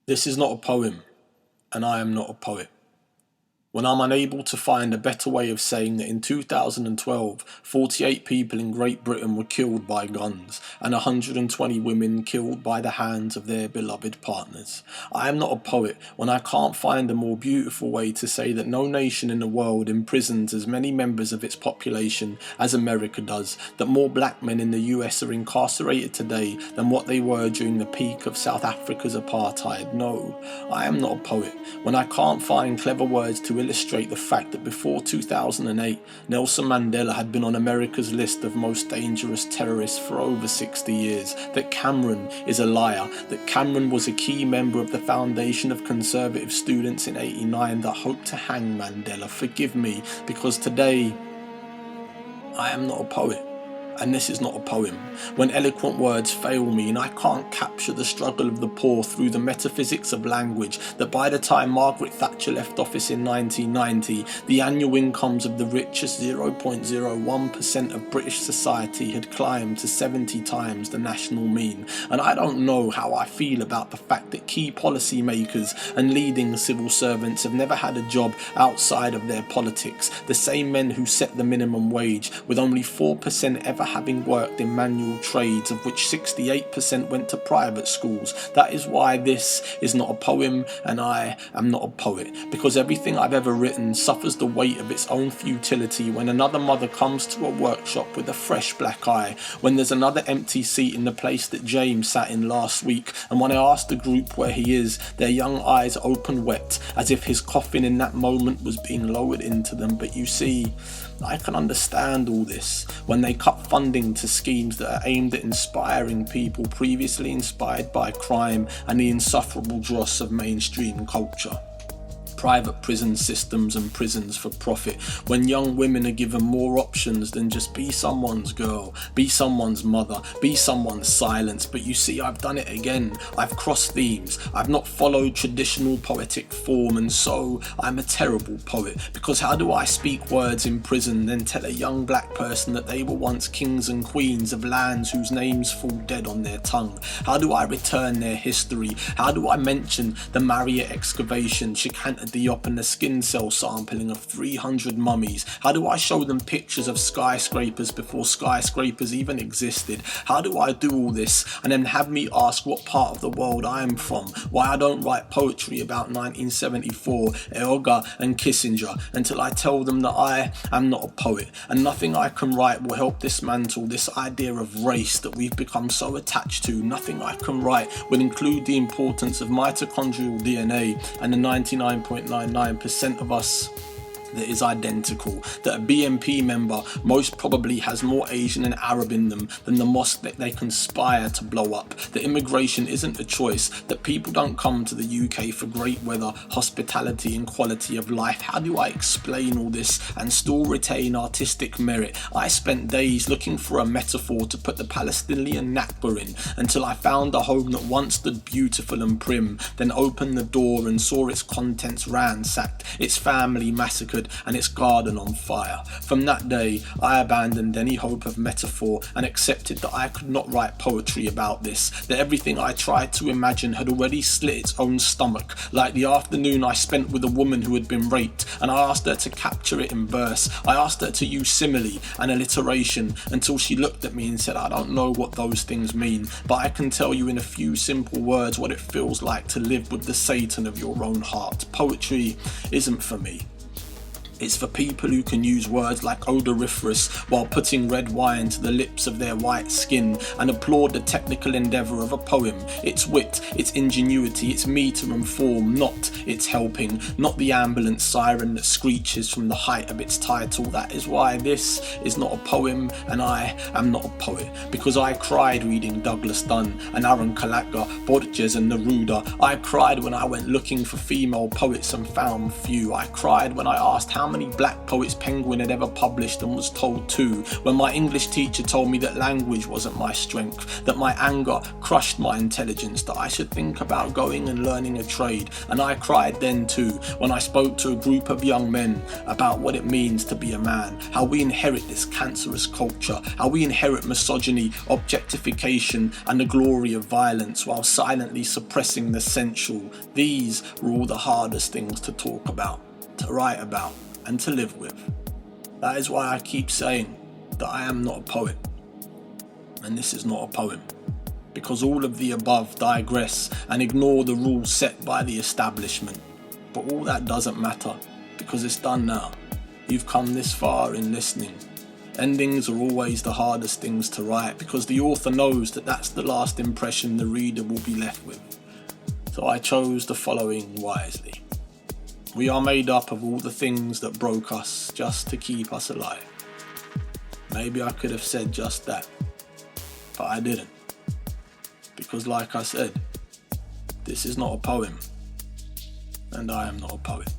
This is not a poem, and I am not a poet. When I'm unable to find a better way of saying that in 2012, 48 people in Great Britain were killed by guns and 120 women killed by the hands of their beloved partners. I am not a poet when I can't find a more beautiful way to say that no nation in the world imprisons as many members of its population as America does, that more black men in the US are incarcerated today than what they were during the peak of South Africa's apartheid. No, I am not a poet when I can't find clever words to illustrate the fact that before 2008, Nelson Mandela had been on America's list of most dangerous terrorists for over 60 years, that Cameron is a liar, that Cameron was a key member of the Foundation of Conservative Students in '89 that hoped to hang Mandela. Forgive me, because today I am not a poet. And this is not a poem. When eloquent words fail me and I can't capture the struggle of the poor through the metaphysics of language, that by the time Margaret Thatcher left office in 1990, the annual incomes of the richest 0.01% of British society had climbed to 70 times the national mean. And I don't know how I feel about the fact that key policy makers and leading civil servants have never had a job outside of their politics. The same men who set the minimum wage, with only 4% ever having worked in manual trades, of which 68% went to private schools. That is why this is not a poem and I am not a poet, because everything I've ever written suffers the weight of its own futility when another mother comes to a workshop with a fresh black eye, when there's another empty seat in the place that James sat in last week, and when I ask the group where he is, their young eyes open wet as if his coffin in that moment was being lowered into them. But you see, I can understand all this when they cut funding to schemes that are aimed at inspiring people previously inspired by crime and the insufferable dross of mainstream culture. Private prison systems and prisons for profit, when young women are given more options than just be someone's girl, be someone's mother, be someone's silence. But you see, I've done it again. I've crossed themes. I've not followed traditional poetic form, and so I'm a terrible poet, because how do I speak words in prison, then tell a young black person that they were once kings and queens of lands whose names fall dead on their tongue? How do I return their history? How do I mention the Maria excavation, Chicanta Diop, and the skin cell sampling of 300 mummies? How do I show them pictures of skyscrapers before skyscrapers even existed? How do I do all this and then have me ask what part of the world I am from, why I don't write poetry about 1974, Eoga and Kissinger, until I tell them that I am not a poet, and nothing I can write will help dismantle this idea of race that we've become so attached to. Nothing I can write will include the importance of mitochondrial DNA and the 99.99% of us that is identical, that a BNP member most probably has more Asian and Arab in them than the mosque that they conspire to blow up, that immigration isn't a choice, that people don't come to the UK for great weather, hospitality and quality of life. How do I explain all this and still retain artistic merit? I spent days looking for a metaphor to put the Palestinian Nakba in, until I found a home that once stood beautiful and prim, then opened the door and saw its contents ransacked, its family massacred, and its garden on fire. From that day, I abandoned any hope of metaphor and accepted that I could not write poetry about this, that everything I tried to imagine had already slit its own stomach, like the afternoon I spent with a woman who had been raped, and I asked her to capture it in verse. I asked her to use simile and alliteration until she looked at me and said, I don't know what those things mean, but I can tell you in a few simple words what it feels like to live with the Satan of your own heart. Poetry isn't for me. It's for people who can use words like odoriferous while putting red wine to the lips of their white skin and applaud the technical endeavour of a poem, its wit, its ingenuity, its metre and form, not its helping, not the ambulance siren that screeches from the height of its title. That is why this is not a poem and I am not a poet, because I cried reading Douglas Dunn and Aaron Kalaka, Borges and Neruda. I cried when I went looking for female poets and found few. I cried when I asked how how many black poets Penguin had ever published and was told to, when my English teacher told me that language wasn't my strength, that my anger crushed my intelligence, that I should think about going and learning a trade. And I cried then too, when I spoke to a group of young men about what it means to be a man, how we inherit this cancerous culture, how we inherit misogyny, objectification, and the glory of violence while silently suppressing the sensual. These were all the hardest things to talk about, to write about, and to live with. That is why I keep saying that I am not a poet, and this is not a poem, because all of the above digress and ignore the rules set by the establishment. But all that doesn't matter, because it's done now. You've come this far in listening. Endings are always the hardest things to write, because the author knows that that's the last impression the reader will be left with. So I chose the following wisely. We are made up of all the things that broke us just to keep us alive. Maybe I could have said just that, but I didn't. Because like I said, this is not a poem, and I am not a poet.